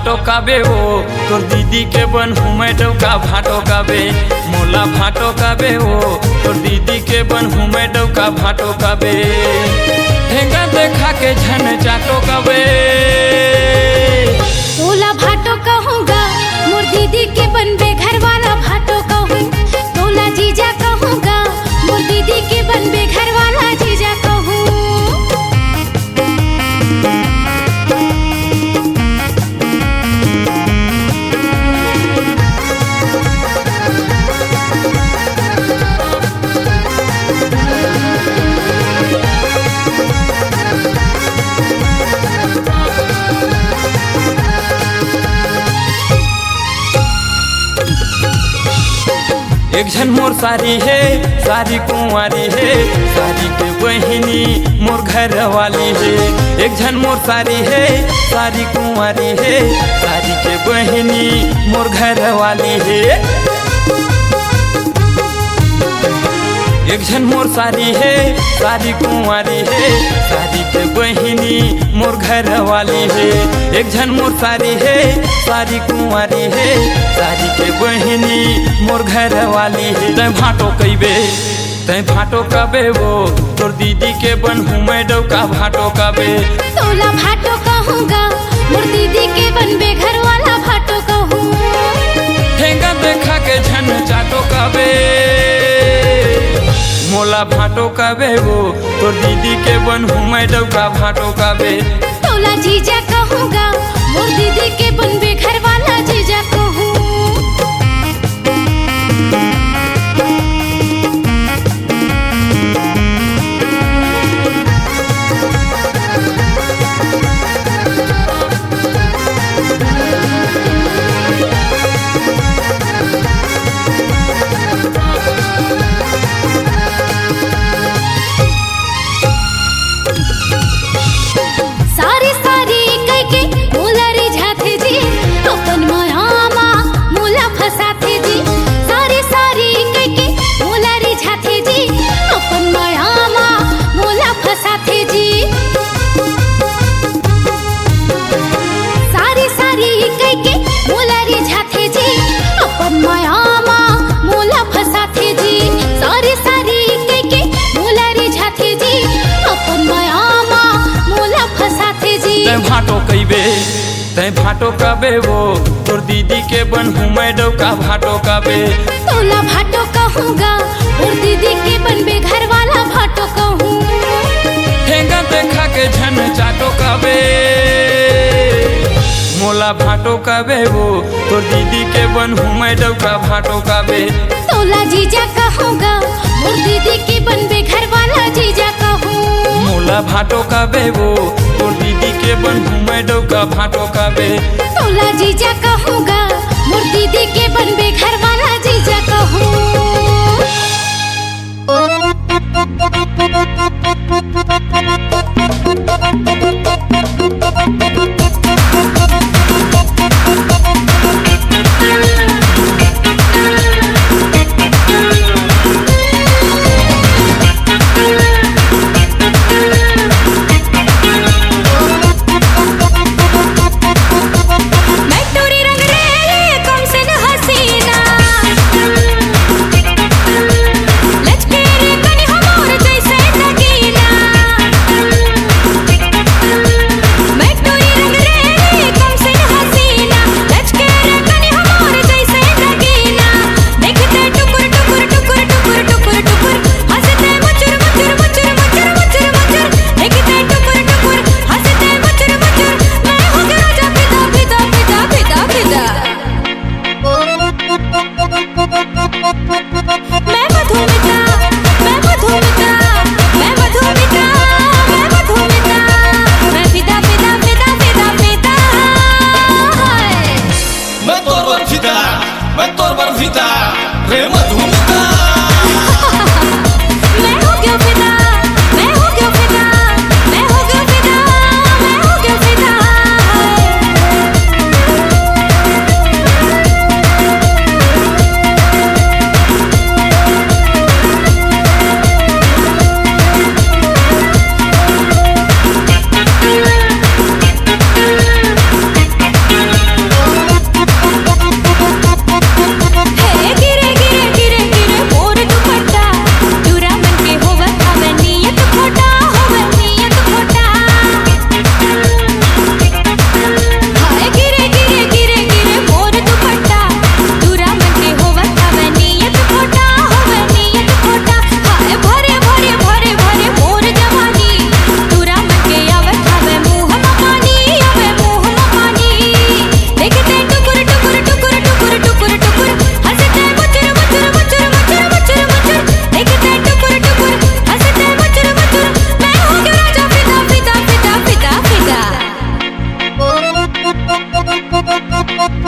भाटो काबे हो तोर दीदी के बन हुमै डौका भाटो काबे मोला भाटो काबे हो तोर दीदी के बन हुमै डौका भाटो काबे ठेंगा देखा के झन चाटो काबे तोला भाटो कहूँगा मोर दीदी के बनबे घर वाला भाटो कहूँ तोला जीजा कहूँगा मोर दीदी के बनबे घर वाला जीजा कहूँ एक झन मोर सारी है सारी कुंवारी है सारी के बहिनी मोर घर वाली है एक झन मोर सारी है सारी कुंवारी है सारी के बहिनी मोर घर वाली है एक झन मोर सारी है सारी कुंवारी है सारी के बहिनी मोर घर वाली है एक झन मोर सारी है सारी कुंवारी है सारी के बहिनी मोर घर वाली है तै भाटो कइबे तै भाटो काबे वो तोर दीदी के बन हुमै डौका भाटो काबे तोला भाटो कहूँगा मोर दीदी के बनबे घर वाला भाटो कहूँ ठेंगा देखा के झन चाटो काबे मोला भाटो काबे वो तोर दीदी के बन हुमै डौका भाटो काबे तोला जीजा कहूँगा मोर दीदी के बनबे घर वाला जीजा कहूँ सारी सारी कह के मोला रिझाथे जी अपन मायामा मोला फसाथे जी सारी सारी कह के मोला रिझाथे जी अपन मायामा मोला फसाथे जी सारी सारी कह के मोला रिझाथे जी अपन मायामा मोला फसाथे जी सारी सारी कह के मोला रिझाथे जी अपन मायामा मोला फसाथे जी तै भाटो कइबे तै भाटो काबे वो तोर दीदी के बन हुमै डौका भाटो काबे तोला भाटो कहूँगा और दीदी के बनबे घर वाला भाटो कहूँ ठेंगा देखा के झन चाटो काबे मोला भाटो काबे वो तोर दीदी के बन हुमै डौका भाटो काबे तोला जीजा कहूँगा और दीदी के बनबे घर वाला जीजा कहूँ मोला भाटो काबे वो तोर दीदी के बन हुमै डौका भाटो काबे तोला जीजा कहूँगा मोर दीदी के बनबे घर वाला जीजा मैं तोरी रंग रे कम से न हसीना लचके रे कनी हमर जैसे नगीना मैं तोरी रंग रे कम से न हसीना लचके रे कनी हमर जैसे नगीना देखते टुकुर टुकुर टुकुर टुकुर टुकुर टुकुर हंसते मुचुर मुचुर मुचुर मुचुर मुचुर मुचुर देखते टुकुर टुकुर हंसते मुचुर मुचुर मैं हो गया राजा पिता पिता पिता पिता पिता मैं मधुमिता मैं मधुमिता मैं मधुमिता मैं मधुमिता मैं पिता पिता पिता पिता पिता मैं तोर बर फिदा रे मधुमिता मैं हो गया पिता मैं हो गया पिता मैं हो गया पिता मैं हो गया पिता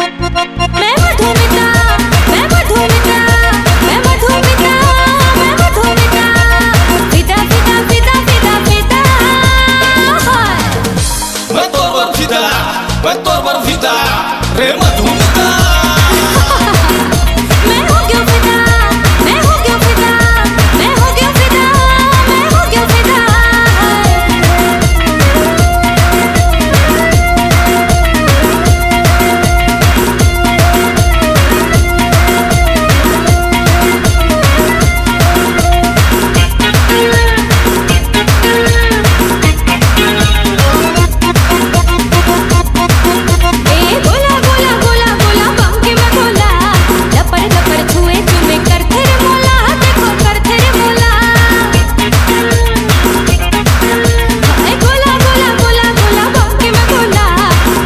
मैं मधुमिता, मैं मधुमिता, मैं मधुमिता, मैं मधुमिता, फिदा फिदा फिदा फिदा फिदा हाय। मैं तोर पर फिदा, मैं तोर पर फिदा रे मधुमिता। मैं हो गया फिदा, मैं हो गया फिदा, मैं हो गया फिदा, मैं हो गया फिदा। ए गोला गोला गोला गोला बम के मैं गोला, लपड़ लपड़ छुए चुमे करथे रे मोला, देखो करथे रे मोला। ए गोला गोला गोला गोला बम के मैं गोला,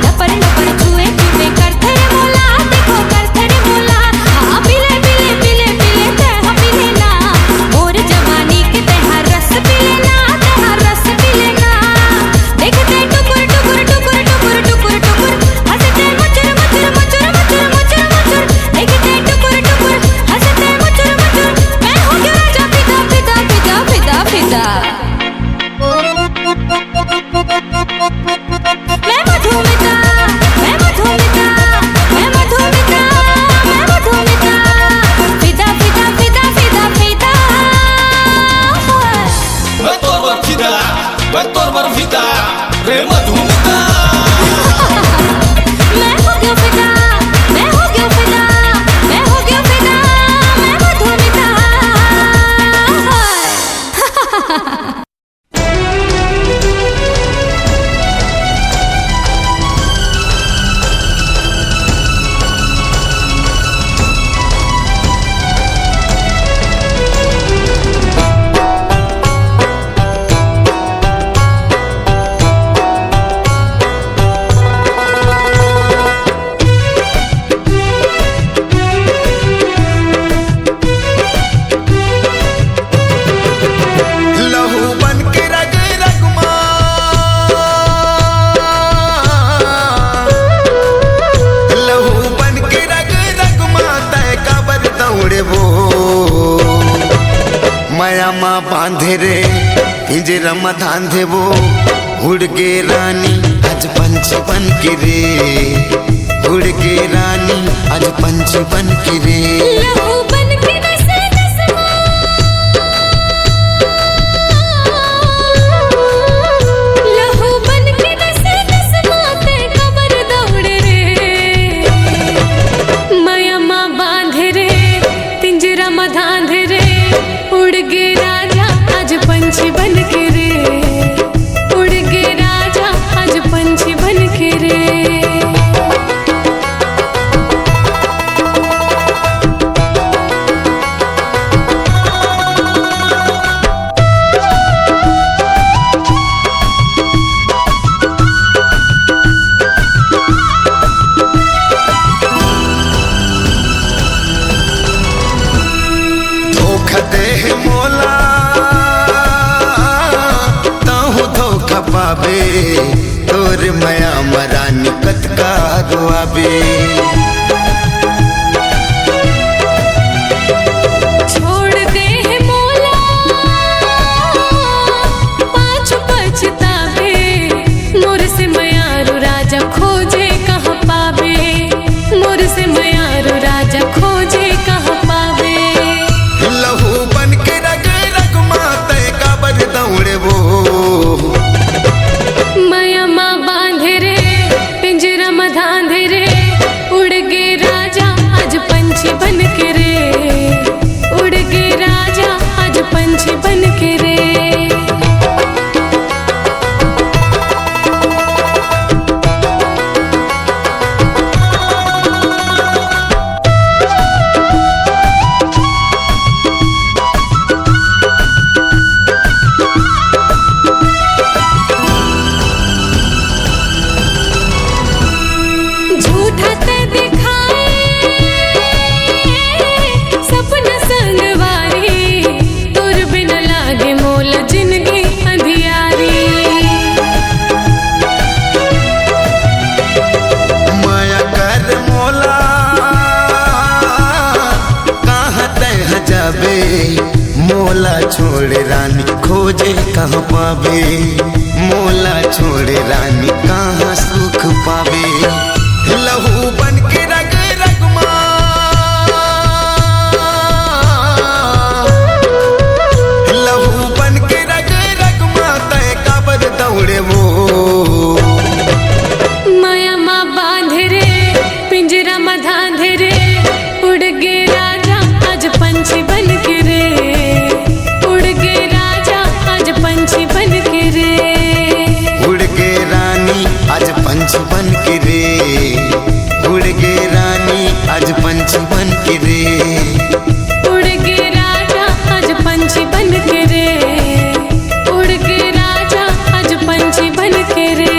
लपड़ लपड़ छुए चुमे करथे रे मोला, देखो करथे रे मोला। हाँ पीले पीले पीले पीले ते हाँ पीले ना, मोर जवानी के ते हाँ रस पीले ना, ते हाँ रस पीले ना। देखते टुकुर टुकुर टुकुर टुकुर टुकुर टुकुर, हंसते मचुर मचुर मचुर मचुर मचुर मचुर। देखते टुकुर टुकुर हंसते मचुर मचुर, मैं हो गया राजा फिदा फिदा फिदा फिदा फिदा। मैं मधुमिता, मैं मधुमिता, मैं मधुमिता, मैं मधुमिता, फिदा फिदा फिदा फिदा फिदा हाय। मैं तोर पर फिदा, मैं तोर पर फिदा रे मधुमिता। मैं हो गया फिदा, मैं हो गया फिदा, मैं हो गया फिदा, मैं मधुमिता हाय। लहू बन के रग रग मां, लहू बन के रग रग मां, तय काबर दौड़े वो माया माँ बांधे रे पिंजरा में धांधे वो। उड़ के रानी आज पंछी बन के रे, उड़ के रानी आज पंछी बन के रे। लहू बन के नसे नसमा, लहू बन के नसे नसमा, ते कबर दौड़े रे। माया माँ बांधे रे पिंजरा में धांधे रे, उड़ गे राजा आज पंछी बन के रे, उड़ गे राजा आज पंछी बन के रे। धोखा दे मोला ताहू धोखा पावे, तोर मया मरानी कतका रुआबे। छोड़ दे मोला पाछ पछतावे, मोर से मयारू राजा खोजे कहाँ पावे, मोर से मयारू राजा खोजे कहाँ पावे। लहू बन के रग रग मां, तय काबर दौड़े वो माया माँ बांधे रे पिंजरा में धांधे रे, उड़ जाबे मोला छोड़े रानी खोजे कहाँ पावे मोला छोड़े रानी कहाँ सुख पावे लहू बन के रग रग लहू बन के रग रग तय काबर दौड़े वो माया माँ बांध रे पिंजरा में धांध रे उड़ गे राजा आज पंछी बन के रे उड़ गे राजा आज पंछी बन के रे उड़ गे रानी आज पंछी बन के रे उड़ गे रानी आज पंछी बन के रे उड़ गे राजा आज पंछी बन के रे उड़ गे राजा आज पंछी बन के रे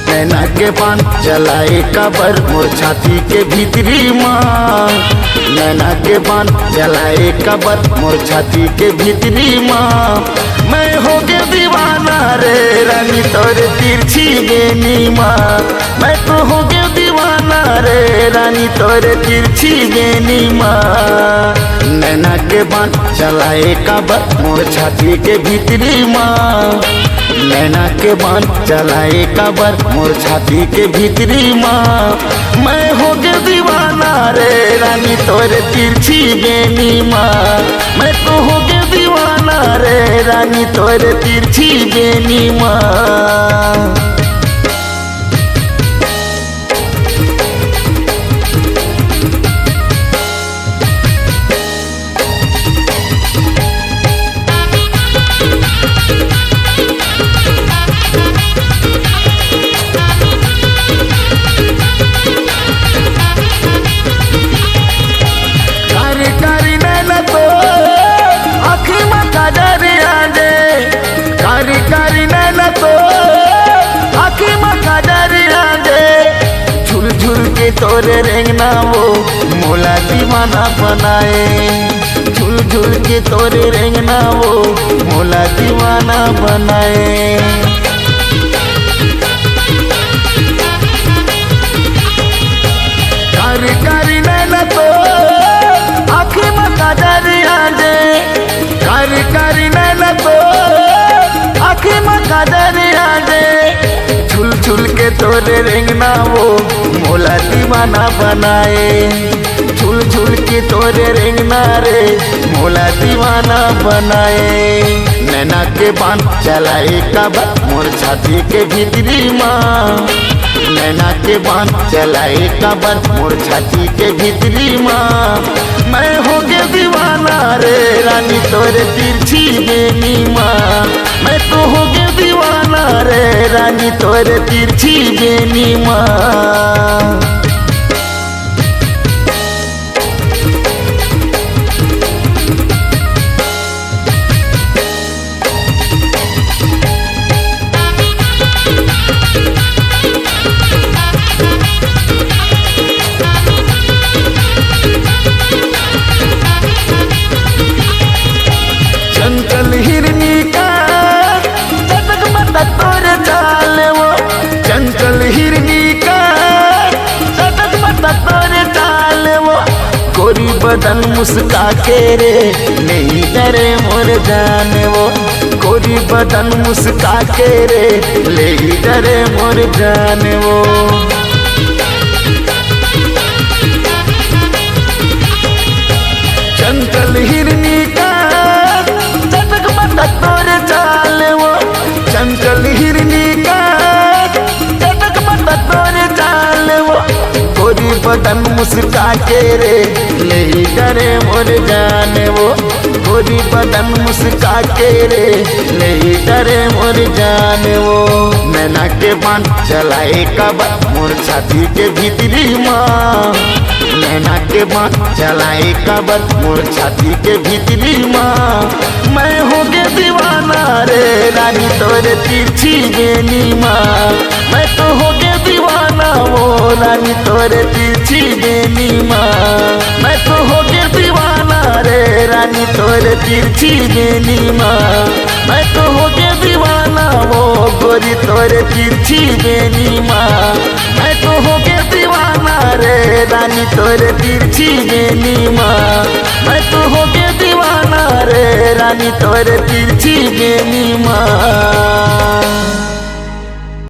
नैना के पान जलाए कबर मोर छाती के भीतरी माँ नैना के पान जलाए कबर मोर छाती के भीतरी माँ मैं हो गया दीवाना रे रानी तोरे तिरछी बेनी माँ मैं तो हो गया दीवाना रे रानी तोरे तिरछी बेनी माँ नैना के पान जलाए कबर मोर छाती के भीतरी माँ नैना के बाण चलाए कबर मोर छाती के भीतरी माँ मैं हो गया दीवाना रे रानी तोरे तिरछी बेनी माँ मैं तो हो गया दीवाना रे रानी तोरे तिरछी बेनी माँ तोरे रेंगना वो मोला दीवाना बनाए झूल झूल के तोरे रेंगना वो मोला दीवाना बनाए कारी कारी नैना तो आँखी में काजरिया दे कारी कारी नैना तो आँखी में काजरिया दे झूल झूल के तोरे रेंगना वो मोला दीवाना बनाए झूल झूल के तोरे रेंगना रे मोला दीवाना बनाए नैना के बाण चलाए कबर मोर छाती के भीतरी माँ नैना के बाण चलाए कबर मोर छाती के भीतरी माँ मैं हो गया दीवाना रे रानी तोरे तिरछी बेनी माँ मैं तो हो गया दीवाना रे रानी तोरे तिरछी बेनी माँ चंचल हिरनी का चटक मटक तोरे चाल वो चंचल हिरनी का चटक मटक तोरे चाल वो गोरी बदन मुस्का के रे नहीं डरे मोर जाने वो गोरी बदन मुस्का के रे नहीं डरे मोर जाने वो चंचल हिरनी का चटक मटक तोरे चाल वो चंचल हिरनी का चटक मटक तोरे चाल वो गोरी बदन मुस्का के रे नहीं डरे मोर जाने वो गोरी बदन मुस्का के रे नहीं डरे मोर जाने वो नैना के बाण चलाए कबर मोर छाती के भीतरी माँ नैना के माँ चलाए कबर मोर छाती के भीतरी माँ। मैं हो गए दीवाना रे रानी तोरे तिरछी बेनी माँ। मैं तो हो गए दीवाना वो रानी तोरे तिरछी बेनी माँ। मैं तो हो गए दीवाना रे रानी तोरे तिरछी बेनी माँ। मैं तो हो गए दीवाना वो गोरी तोरे तिरछी बेनी माँ। मैं तो हो गए दीवाना रे रानी तोरे तिरछी बेनी माँ। मैं तो हो गए दीवाना रे रानी तोरे तिरछी बेनी माँ।